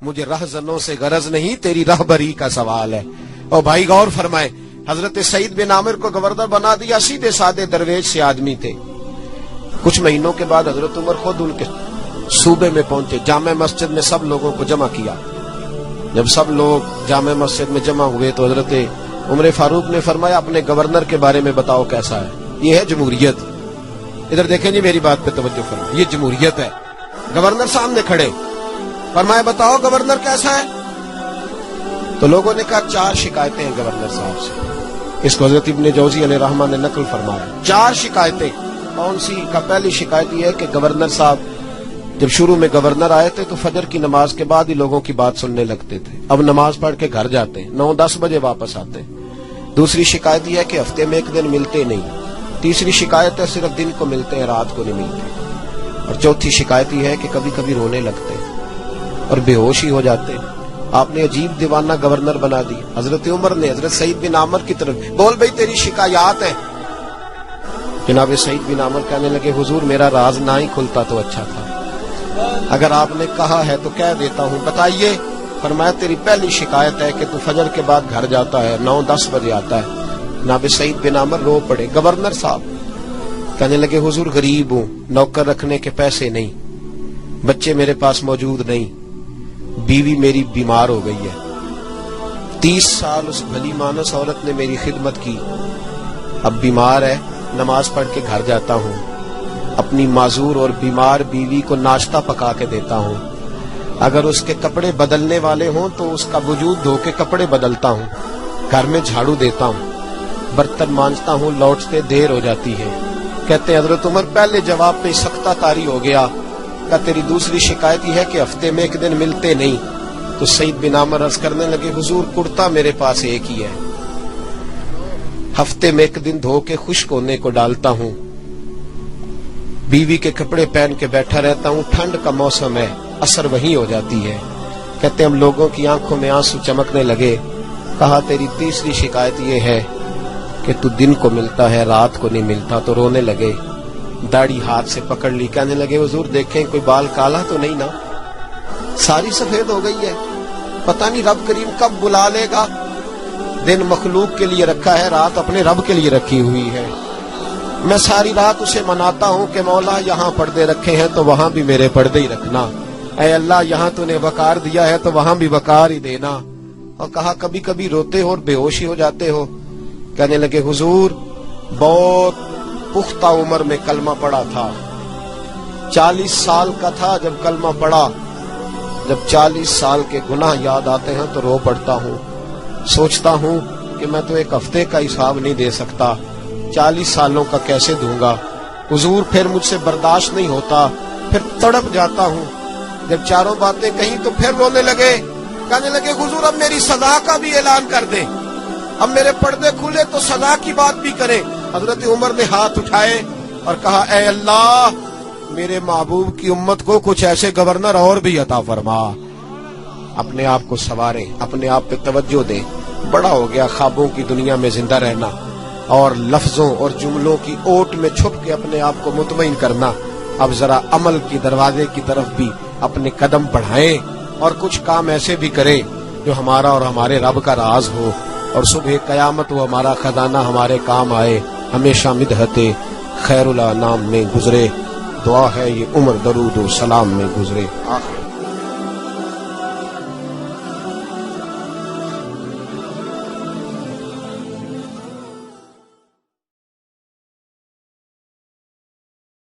مجھے رہزنوں سے غرض نہیں، تیری رہبری کا سوال ہے۔ اور بھائی غور فرمائے، حضرت سعید بن عامر کو گورنر بنا دیا، سیدھے سادے درویش سے آدمی تھے۔ کچھ مہینوں کے بعد حضرت عمر خود ان کے صوبے میں پہنچے، جامع مسجد میں سب لوگوں کو جمع کیا۔ جب سب لوگ جامع مسجد میں جمع ہوئے تو حضرت عمر فاروق نے فرمایا اپنے گورنر کے بارے میں بتاؤ کیسا ہے۔ یہ ہے جمہوریت۔ ادھر دیکھیں جی، میری بات پہ توجہ فرمائیں، یہ جمہوریت ہے۔ گورنر سامنے کھڑے، فرمایا بتاؤ گورنر کیسا ہے؟ تو لوگوں نے کہا 4 شکایتیں ہیں گورنر صاحب سے۔ اس کو حضرت ابن جوزی علیہ رحمہ نے نقل فرمایا، 4 شکایتیں۔ کون سی؟ کا پہلی شکایت یہ ہے کہ گورنر صاحب جب شروع میں گورنر آئے تھے تو فجر کی نماز کے بعد ہی لوگوں کی بات سننے لگتے تھے، اب نماز پڑھ کے گھر جاتے ہیں، 9-10 بجے واپس آتے ہیں۔ دوسری شکایت یہ ہے کہ ہفتے میں 1 دن ملتے نہیں۔ تیسری شکایت ہے صرف دن کو ملتے ہیں، رات کو نہیں ملتے۔ اور چوتھی شکایت یہ ہے کہ کبھی کبھی رونے لگتے ہیں اور بے ہوش ہی ہو جاتے ہیں۔ آپ نے عجیب دیوانہ گورنر بنا دی۔ حضرت عمر نے حضرت سعید بن عامر کی طرف، بول بھئی تیری شکایات ہیں۔ جناب سعید بن عامر کہنے لگے حضور میرا راز نہ ہی کھلتا تو اچھا تھا، اگر آپ نے کہا ہے تو کہہ دیتا ہوں، بتائیے۔ فرمایا تیری پہلی شکایت ہے کہ تو فجر کے بعد گھر جاتا ہے، 9-10 بجے آتا ہے۔ جناب سعید بن عامر رو پڑے۔ گورنر صاحب کہنے لگے حضور غریب ہوں، نوکر رکھنے کے پیسے نہیں، بچے میرے پاس موجود نہیں، بیوی میری بیمار ہو گئی ہے، 30 سال اس بھلی مانس عورت نے میری خدمت کی، اب بیمار ہے، نماز پڑھ کے گھر جاتا ہوں، اپنی معذور اور بیمار بیوی کو ناشتہ پکا کے دیتا ہوں، اگر اس کے کپڑے بدلنے والے ہوں تو اس کا وجود دھو کے کپڑے بدلتا ہوں، گھر میں جھاڑو دیتا ہوں، برتن مانجتا ہوں، لوٹتے دیر ہو جاتی ہے۔ کہتے ہیں حضرت عمر پہلے جواب پہ سختہ طاری ہو گیا، کہ تیری دوسری شکایت یہ ہے کہ ہفتے میں 1 دن ملتے نہیں۔ تو سعید بن عامر عرض کرنے لگے حضور کرتا میرے پاس ایک ہی ہے، ہفتے میں 1 دن دھو کے خشک ہونے کو ڈالتا ہوں، بیوی کے کپڑے پہن کے بیٹھا رہتا ہوں، ٹھنڈ کا موسم ہے، اثر وہیں ہو جاتی ہے۔ کہتے ہم لوگوں کی آنکھوں میں آنسو چمکنے لگے۔ کہا تیری تیسری شکایت یہ ہے کہ تو دن کو ملتا ہے رات کو نہیں ملتا، تو رونے لگے، داڑھی ہاتھ سے پکڑ لی، کہنے لگے حضور دیکھیں کوئی بال کالا تو نہیں نا، ساری سفید ہو گئی ہے، پتہ نہیں رب کریم کب بلا لے گا، دن مخلوق کے لیے رکھا ہے، رات اپنے رب کے لیے رکھی ہوئی ہے، میں ساری رات اسے مناتا ہوں کہ مولا یہاں پردے رکھے ہیں تو وہاں بھی میرے پردے ہی رکھنا، اے اللہ یہاں تو نے وقار دیا ہے تو وہاں بھی وقار ہی دینا۔ اور کہا کبھی کبھی روتے ہو اور بے ہوشی ہو جاتے ہو؟ کہنے لگے حضور بہت پختہ عمر میں کلمہ پڑا تھا، 40 سال کا تھا جب کلمہ پڑا، جب 40 سال کے گناہ یاد آتے ہیں تو رو پڑتا ہوں، سوچتا ہوں کہ میں تو 1 ہفتے کا حساب نہیں دے سکتا، 40 سالوں کا کیسے دوں گا حضور، پھر مجھ سے برداشت نہیں ہوتا، پھر تڑپ جاتا ہوں، جب چاروں باتیں کہیں تو پھر رونے لگے، کہنے لگے حضور اب میری سزا کا بھی اعلان کر دیں، اب میرے پردے کھلے تو سزا کی بات بھی کریں۔ حضرت عمر نے ہاتھ اٹھائے اور کہا اے اللہ میرے محبوب کی امت کو کچھ ایسے گورنر اور بھی عطا فرما، اپنے آپ کو سنواریں، اپنے آپ پہ توجہ دیں، بڑا ہو گیا خوابوں کی دنیا میں زندہ رہنا اور لفظوں اور جملوں کی اوٹ میں چھپ کے اپنے آپ کو مطمئن کرنا، اب ذرا عمل کی دروازے کی طرف بھی اپنے قدم بڑھائیں اور کچھ کام ایسے بھی کریں جو ہمارا اور ہمارے رب کا راز ہو، اور صبح قیامت وہ ہمارا خزانہ ہمارے کام آئے، ہمیشہ مدحت خیر الانام میں گزرے، دعا ہے یہ عمر درود و سلام میں گزرے۔ آخر